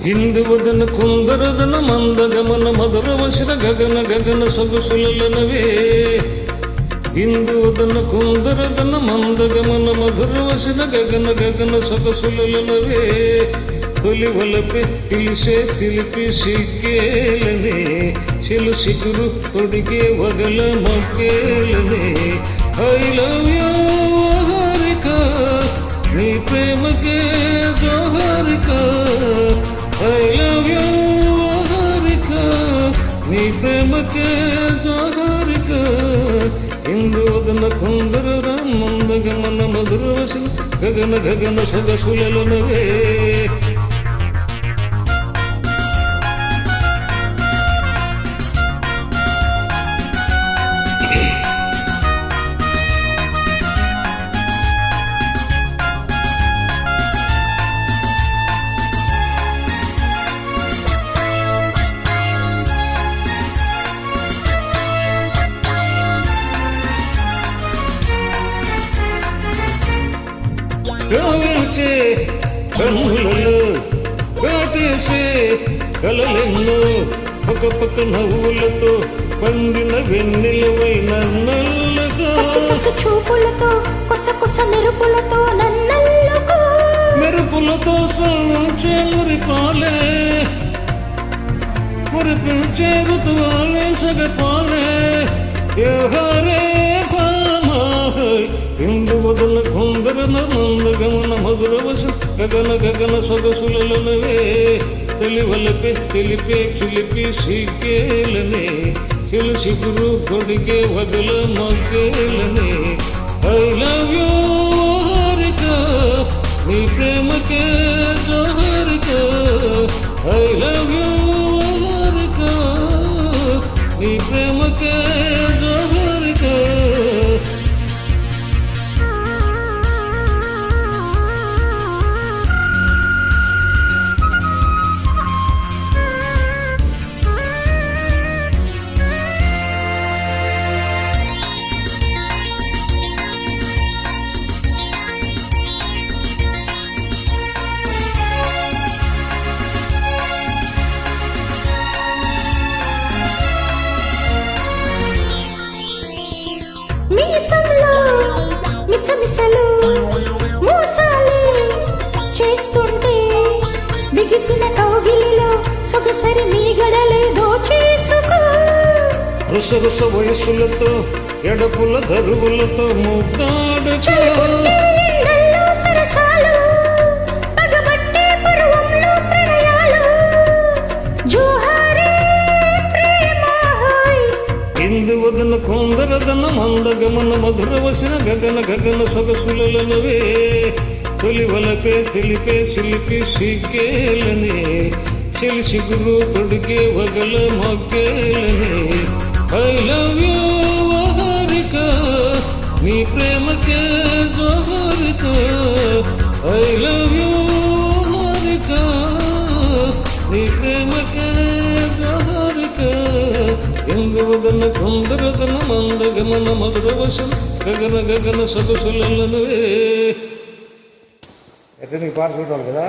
ಹಿಂದುವದನ ಕುಂದರದನ ಮಂದಗಮನ ಮಧುರ ವಸಿರ ಗಗನ ಗಗನ ಸೊಗಸುಲನವೇ ಹಿಂದುವದನ ಕುಂದರದನ ಮಂದಗಮನ ಮಧುರ ವಸಿರ ಗಗನ ಗಗನ ಸೊಗಸುಲನವೇ తొలివలపే పిలిసే చిలిపి సిగ్గేలనే చెలు సిగురు తొడిగే వగల మొక్కేలనే I love you Harika నీ ప్రేమకే జోహారిక ఐ లవ్ యూ హారిక నీ ప్రేమకే జోహారిక ఇందువదన కుందర మందగమన మధుర వసన గగన గగన సొగసులనవే కావించే కన్నులలో కాటేసే కలలెన్నో పక్క పక్క నవ్వులతో పండిన వెన్నెలవైన నల్లగా చూపులతో కొస కొస మెరుపులతో నన్నల్లుకో మెరుపులతో సంచే మురిపాలే మురిపించే ఋతువాలే సగపాలే యోహారే ఇందువదన కుందరన మందగమన మధుర వస గగన గగన సొగసులనవే తెలివలపే తెలిపే చిలిపి సిగ్గేలనే చెలు సిగురు కొడిగే వగల మొగ్గేలనే ఐ లవ్ యూ హారిక నీ ప్రేమకే జోహారిక ఐ లవ్ యూ హారిక నీ ప్రేమకే జోహారిక మీసంలో మిసమిసలు మోసాలే చేస్తుంటే బిగిసిన కౌగిలిలో సొగసరి నీ గడలే దోచేసుకో రుసరుస వయసులతో ఎడపుల దరువులతో ముద్దాడుకో సరసాలు పగబట్టే పరువంలో ప్రణయాలు జోహారే ప్రేమ ఇందువదన కుందరదన మందగమన మధుర వసన గగన గగన సొగసులనవే తొలివలపే తెలిపే సిలిపి సిగ్గేలనే చెలి సిగురు తొడిగే వగల మొగ్గేలనే ఐ లవ్ యూ హారిక నీ ప్రేమకే జోహారిక ఐ లవ్ యూ హారిక నీ ప్రేమకే జోహారిక ఇందువదన కుందరదన మందగమన మధుర వసన గగన గగన సొగసులనవే అయితే నీకు పాట చూడాలి కదా.